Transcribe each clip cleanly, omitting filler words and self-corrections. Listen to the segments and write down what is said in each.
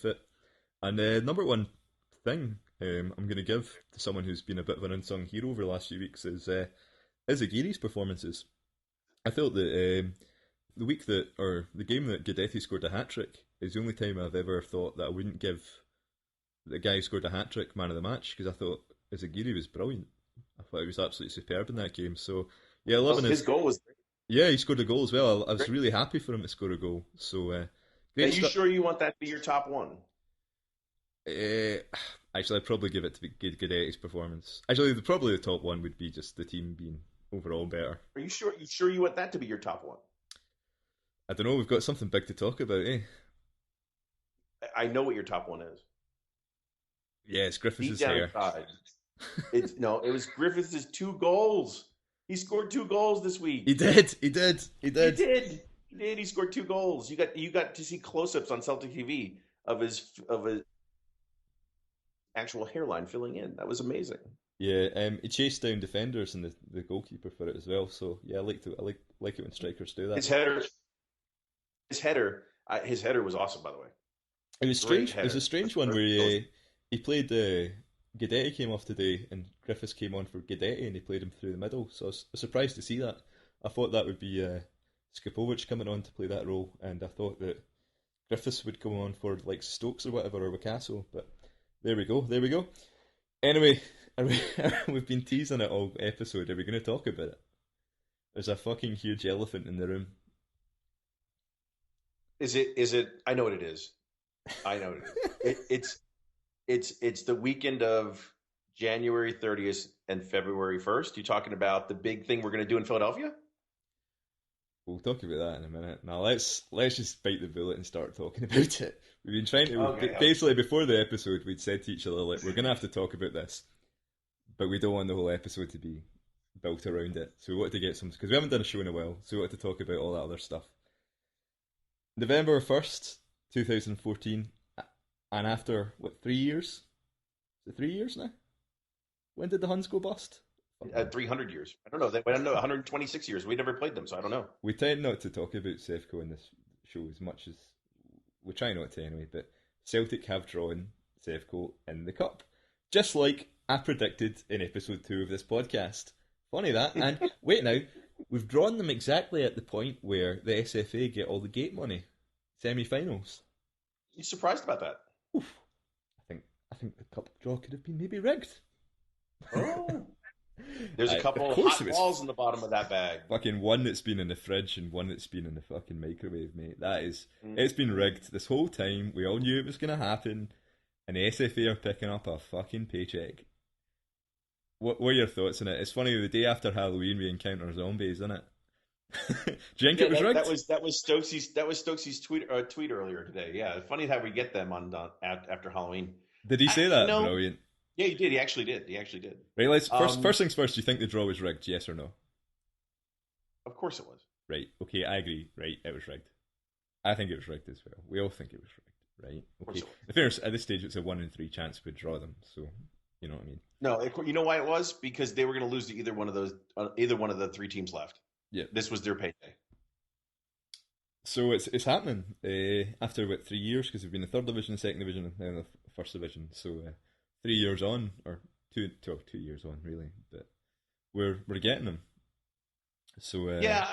with it. And number one thing I'm going to give to someone who's been a bit of an unsung hero over the last few weeks is Aguirre's performances. I felt that the game that Guidetti scored a hat trick is the only time I've ever thought that I wouldn't give the guy who scored a hat trick man of the match, because I thought Aguirre was brilliant. I thought he was absolutely superb in that game. So yeah, Well, loving his his. goal was Yeah, he scored a goal as well. I was great. really happy for him to score a goal. So Are great you stuff. sure you want that to be your top one? Uh, Actually, I'd probably give it to Guidetti's performance. Actually, probably the top one would be just the team being overall better. Are you sure? You sure you want that to be your top one? I don't know. We've got something big to talk about, eh? I know what your top one is. Yeah, it's Deep Griffiths' down hair. inside, it's no. It was Griffiths' 2 goals. He scored 2 goals this week. He did. He did. He He did. did. He did. He scored 2 goals. You got to see close-ups on Celtic TV of his actual hairline filling in. That was amazing. Yeah, he chased down defenders and the goalkeeper for it as well. So yeah, I like it when strikers do that. His header, his header was awesome. By the way, It was great strange. It was a header. strange one where he played. Guidetti came off today, and Griffiths came on for Guidetti, and he played him through the middle. So I was surprised to see that. I thought that would be Skipovic coming on to play that role, and I thought that Griffiths would come on for like Stokes or whatever, or Castle. But there we go. There we go. Anyway, we've been teasing it all episode. Are we going to talk about it? There's a fucking huge elephant in the room. Is it? Is it? I know what it is. I know what it is. It's the weekend of January 30th and February 1st. You talking about the big thing we're going to do in Philadelphia? We'll talk about that in a minute. Now let's just bite the bullet and start talking about it. We've been trying to Okay. basically before the episode we'd said to each other like we're gonna have to talk about this, but we don't want the whole episode to be built around it. So we wanted to get some because we haven't done a show in a while, so we wanted to talk about all that other stuff. November 1st, 2014, and after what 3 years? Is it 3 years now? When did the Huns go bust? 300 years. I don't know. I don't know. 126 years. We never played them, so I don't know. We tend not to talk about Sevco in this show as much as we try not to anyway, but Celtic have drawn Sevco in the cup. Just like I predicted in episode 2 of this podcast. Funny that. And wait now, we've drawn them exactly at the point where the SFA get all the gate money. Semi-finals. You surprised about that? Oof. I think the cup draw could have been maybe rigged. Oh. There's a couple of of course hot it was balls in the bottom of that bag. fucking one that's been in the fridge and one that's been in the fucking microwave, mate. Mm. It's been rigged this whole time. We all knew it was going to happen, and the SFA are picking up a fucking paycheck. What are your thoughts on it? It's funny, the day after Halloween we encounter zombies, isn't it? Do you think it was rigged? That was Stokes's tweet earlier today. Yeah, funny how we get them on after Halloween. Did he say that? No. Brilliant. Yeah, he did. He actually did. He actually did. Right, let's first things first. Do you think the draw was rigged? Yes or no? Of course it was. Right. Okay, I agree. Right, it was rigged. I think it was rigged as well. We all think it was rigged, right? Okay. In fairness, at this stage, it's a 1 in 3 chance we'd draw them. So you know what I mean. No, you know why it was? Because they were going to lose to either one of the 3 teams left. Yeah. This was their payday. So it's happening after about 3 years because we've been in the 3rd division, 2nd division, and then the 1st division. So 3 years on, or 2 years on, really. But we're getting them. So yeah,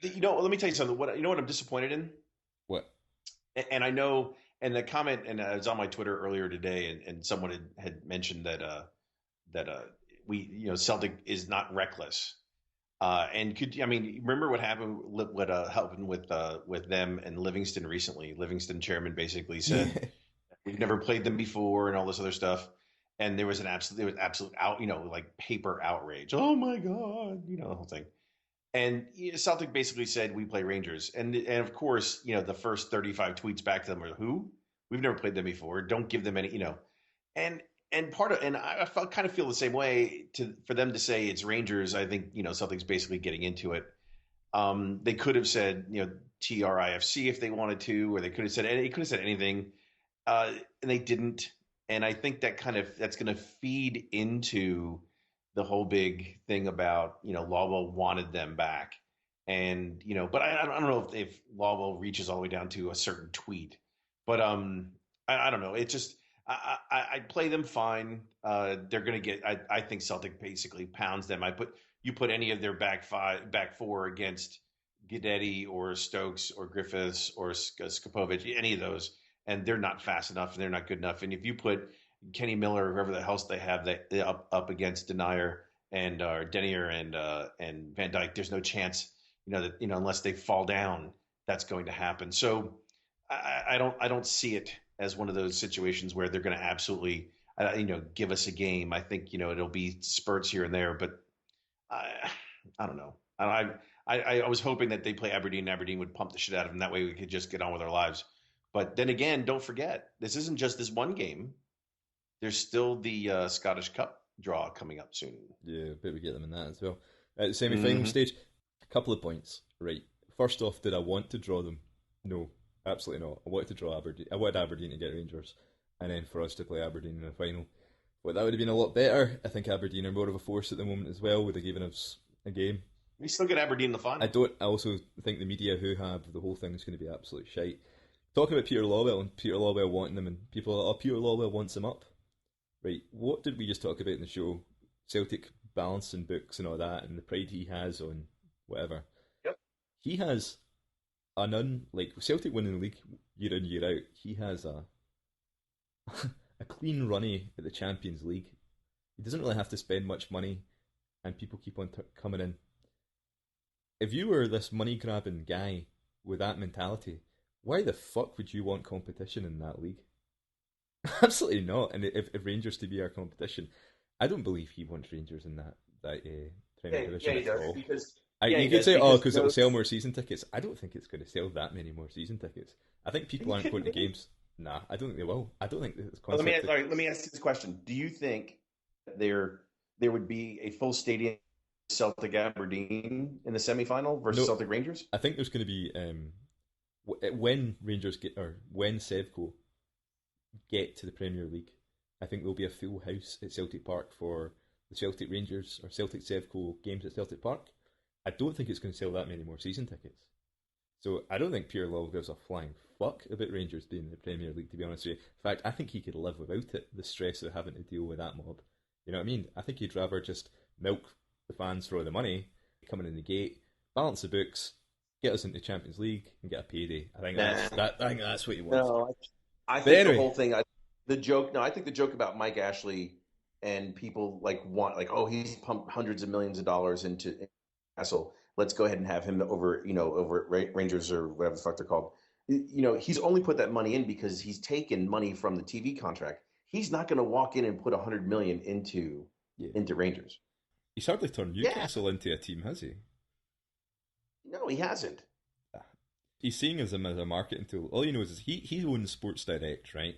let me tell you something. What I'm disappointed in? What? And I know, and the comment, and I was on my Twitter earlier today, and someone had mentioned that we Celtic is not reckless. And remember what happened with them and Livingston recently? Livingston chairman basically said we've never played them before and all this other stuff. And there was absolute paper outrage. Oh my God, the whole thing. And Celtic basically said we play Rangers, and of course the first 35 tweets back to them were who? We've never played them before. Don't give them any and I kind of feel the same way for them to say it's Rangers. I think Celtic's basically getting into it. They could have said TRIFC if they wanted to, or they could have said anything, and they didn't. And I think that's going to feed into the whole big thing about Lawwell wanted them back, and but I don't know if Lawwell reaches all the way down to a certain tweet, but I don't know. It just I play them fine. They're gonna get. I think Celtic basically pounds them. You put any of their back four against Guidetti or Stokes or Griffiths or Skopovic, any of those, and they're not fast enough and they're not good enough. And if you put Kenny Miller or whoever the else they have that up against Denier and Denier and Van Dyke, there's no chance. That unless they fall down, that's going to happen. So I don't see it as one of those situations where they're going to absolutely give us a game. I think it'll be spurts here and there, but I I don't know. I was hoping that they play Aberdeen. And Aberdeen would pump the shit out of them. That way we could just get on with our lives. But then again, don't forget this isn't just this one game. There's still the Scottish Cup draw coming up soon. Yeah, I bet we get them in that as well. At the semi-final Hmm. stage, a couple of points. Right. First off, did I want to draw them? No, absolutely not. I wanted to draw Aberdeen. I wanted Aberdeen to get Rangers, and then for us to play Aberdeen in the final. But that would have been a lot better. I think Aberdeen are more of a force at the moment as well. Would have given us a game. We still get Aberdeen in the I final. don't. I also think the media who have the whole thing is going to be absolute shite. Talking about Peter Lawwell and Peter Lawwell wanting them, and people are like, oh, Peter Lawwell wants him up. Right, what did we just talk about in the show? Celtic balancing books and all that, and the pride he has on whatever. Yep. He has like Celtic winning the league year in year out. He has a a clean runny at the Champions League. He doesn't really have to spend much money, and people keep on coming in. If you were this money grabbing guy with that mentality, why the fuck would you want competition in that league? Absolutely not. And if Rangers to be our competition, I don't believe he wants Rangers in that Premier Yeah, yeah, Division he at does all. because You he could does say, oh, because because it'll sell more season tickets. I don't think it's going to sell that many more season tickets. I think Are people you aren't kidding going to me? games. Nah, I don't think they will. I don't think this Well, concept that all right, let me ask you this question: do you think that there would be a full stadium Celtic Aberdeen in the semifinal versus no. Celtic Rangers? I think there's going to be when Rangers get or when Sevco get to the Premier League, I think there'll be a full house at Celtic Park for the Celtic Rangers or Celtic Sevco games at Celtic Park. I don't think it's going to sell that many more season tickets. So I don't think Pierre Law gives a flying fuck about Rangers being in the Premier League, to be honest with you. In fact, I think he could live without it, the stress of having to deal with that mob. You know what I mean? I think he'd rather just milk the fans for all the money, coming in the gate, balance the books, get us into Champions League, and get a payday. Nah, I think that's what he wants. no. I But think the anyway, whole thing, the joke. No, I think the joke about Mike Ashley and people oh, he's pumped hundreds of millions of dollars into Castle. Let's go ahead and have him over at Rangers or whatever the fuck they're called. He's only put that money in because he's taken money from the TV contract. He's not going to walk in and put 100 million yeah. into Rangers. He's hardly turned Yeah, Newcastle into a team, has he? no, he hasn't. He's seeing him as a marketing tool. All he knows is he owns Sports Direct, right?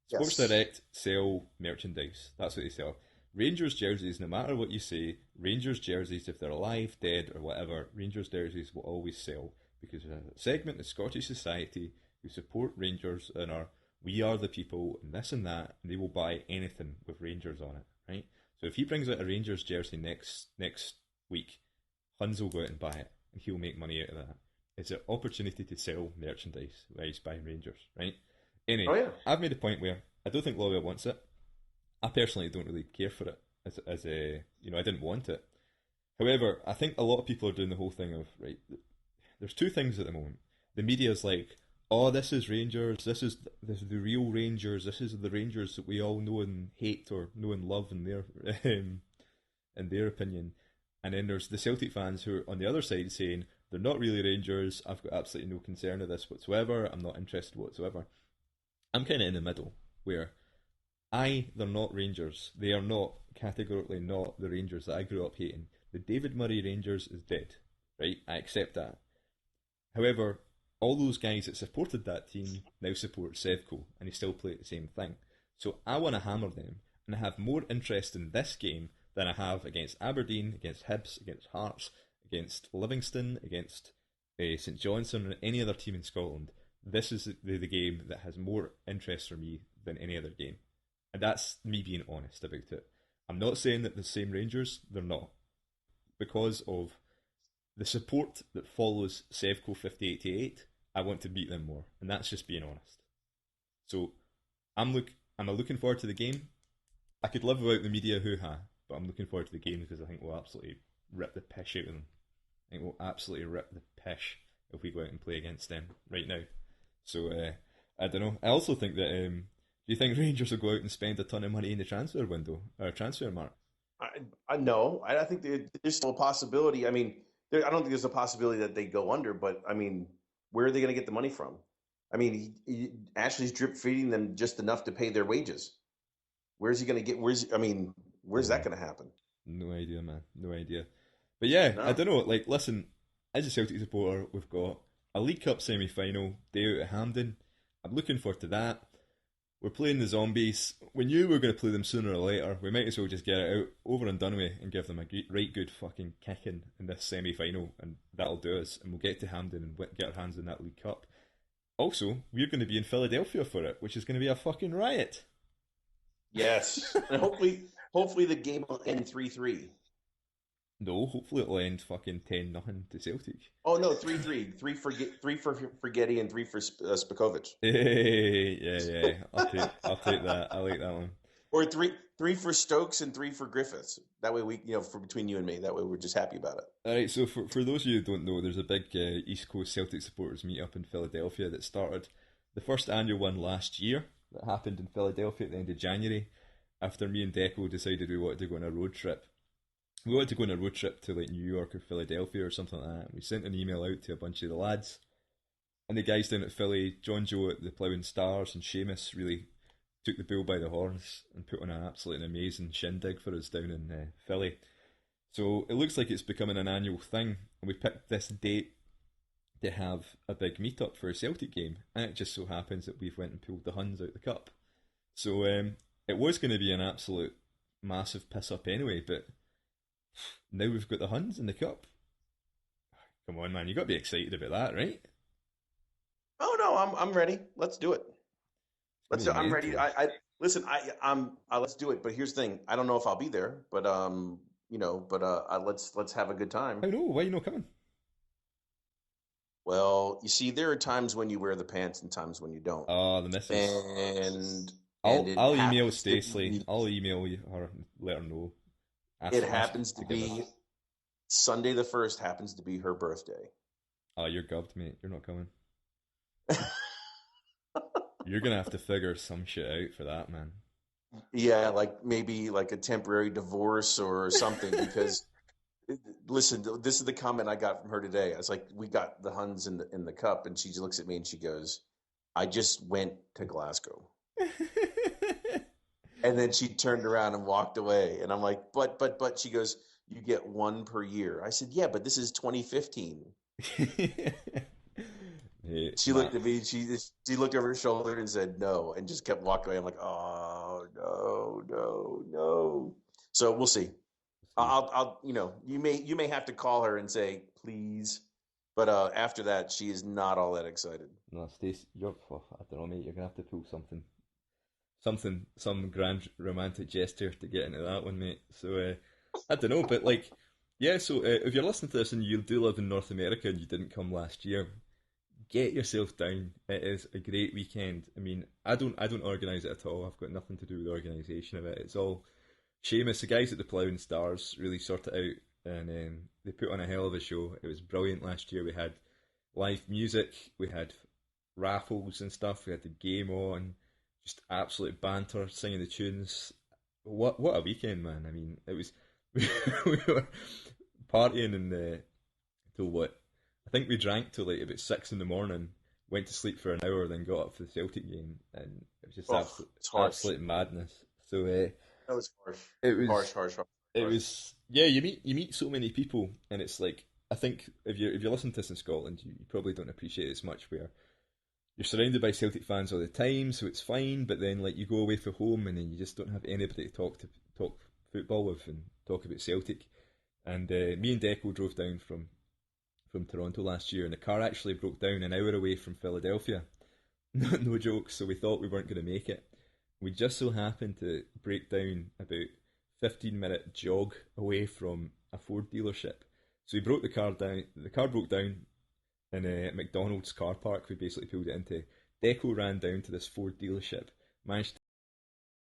Sports Yes. Direct sell merchandise. That's what they sell. Rangers jerseys, no matter what you say, Rangers jerseys, if they're alive, dead, or whatever, Rangers jerseys will always sell because there's a segment of Scottish society who support Rangers and are we are the people and this and that, and they will buy anything with Rangers on it, right? So if he brings out a Rangers jersey next week, Huns will go out and buy it, and he'll make money out of that. It's an opportunity to sell merchandise while he's buying Rangers, right? Oh Anyway, yeah. I've made a point where I don't think Lawwell wants it. I personally don't really care for it as a I didn't want it. However, I think a lot of people are doing the whole thing of right. There's two things at the moment. The media's like, oh, this is Rangers. This is the real Rangers. This is the Rangers that we all know and hate or know and love in their in their opinion. And then there's the Celtic fans who are on the other side saying they're not really Rangers. I've got absolutely no concern of this whatsoever. I'm not interested whatsoever. I'm kind of in the middle where they're not Rangers. They are not categorically not the Rangers that I grew up hating. The David Murray Rangers is dead, right? I accept that. However, all those guys that supported that team now support Sevco, and they still play the same thing. So I want to hammer them, and I have more interest in this game than I have against Aberdeen, against Hibs, against Hearts, against Livingston, against St Johnstone, or any other team in Scotland. This is the game that has more interest for me than any other game. And that's me being honest about it. I'm not saying that the same Rangers, they're not. Because of the support that follows Sevco 5088, I want to beat them more. And that's just being honest. So I'm looking forward to the game. I could live without the media hoo-ha, but I'm looking forward to the game because I think we'll absolutely rip the pish out of them. I think we'll absolutely rip the pish if we go out and play against them right now. So I don't know. I also think that do you think Rangers will go out and spend a ton of money in the transfer window or transfer market? I know. I think there's still a possibility. I mean, I don't think there's a possibility that they go under, but I mean, where are they going to get the money from? I mean, Ashley's drip feeding them just enough to pay their wages. Where's he going to get? I mean, where's that going to happen? No idea, man. No idea. But yeah, No. I don't know. Like, listen, as a Celtic supporter, we've got a League Cup semi-final day out at Hampden. I'm looking forward to that. We're playing the Zombies. We knew we were going to play them sooner or later. We might as well just get it out, over and done with, and give them a right good fucking kicking in this semi-final, and that'll do us. And we'll get to Hampden and get our hands on that League Cup. Also, we're going to be in Philadelphia for it, which is going to be a fucking riot. Yes, and hopefully the game will end 3-3. No, hopefully it'll end fucking 10-0 to Celtic. Oh no, 3-3. Three for Forgetti and three for Spakovic. Hey, yeah. I'll take that. I like that one. Or three for Stokes and three for Griffiths. That way for between you and me, that way we're just happy about it. Alright, so for those of you who don't know, there's a big East Coast Celtic supporters meet up in Philadelphia that started the first annual one last year that happened in Philadelphia at the end of January after me and Deco decided we wanted to go on a road trip. We wanted to go on a road trip to like New York or Philadelphia or something like that. We sent an email out to a bunch of the lads. And the guys down at Philly, John Joe at the Ploughing Stars and Seamus really took the bull by the horns and put on an absolutely amazing shindig for us down in Philly. So it looks like it's becoming an annual thing. And we picked this date to have a big meet-up for a Celtic game. And it just so happens that we've went and pulled the Huns out the cup. So it was going to be an absolute massive piss-up anyway, but now we've got the Huns in the cup. Come on, man, you got to be excited about that, right? Oh no, I'm ready. Let's do it. I'm ready. Listen. Let's do it. But here's the thing. I don't know if I'll be there, but let's have a good time. I know. Why are you not coming? Well, you see, there are times when you wear the pants and times when you don't. Oh, the missus. And I'll email Stacey. I'll email her, let her know. It happens to be Sunday the 1st happens to be her birthday. Oh, you're gubbed, mate. You're not coming. You're gonna have to figure some shit out for that, man. Yeah, like maybe like a temporary divorce or something. Because listen, this is the comment I got from her today. I was like, "We got the Huns in the cup," and she looks at me and she goes, "I just went to Glasgow." And then she turned around and walked away. And I'm like, but she goes, "You get one per year." I said, "Yeah, but this is 2015. She looked at me, she looked over her shoulder and said no, and just kept walking away. I'm like, oh no. So we'll see. I'll you may have to call her and say, please. But after that, she is not all that excited. No, Stacey, I don't know, mate. You're gonna have to pull some grand romantic gesture to get into that one, mate. So I don't know, but like, yeah. So if you're listening to this and you do live in North America and you didn't come last year, get yourself down. It is a great weekend. I mean, I don't organise it at all. I've got nothing to do with the organisation of it. It's all Seamus, the guys at the Ploughing Stars, really sort it out, and they put on a hell of a show. It was brilliant last year. We had live music, we had raffles and stuff, we had the game on, just absolute banter, singing the tunes. What a weekend, man! I mean, it was we were partying in till what? I think we drank till like about 6 in the morning, went to sleep for an hour, then got up for the Celtic game, and it was just absolute madness. So that was harsh. It was harsh. It was, yeah. You meet so many people, and it's like, I think if you listen to this in Scotland, you probably don't appreciate it as much. Where you're surrounded by Celtic fans all the time, so it's fine. But then like you go away from home, and then you just don't have anybody to talk football with and talk about Celtic. And me and Deco drove down from Toronto last year, and the car actually broke down an hour away from Philadelphia. No joke. So we thought we weren't going to make it. We just so happened to break down about 15-minute jog away from a Ford dealership. So we broke the car down. The car broke down in a McDonald's car park. We basically pulled it into. Deco ran down to this Ford dealership, managed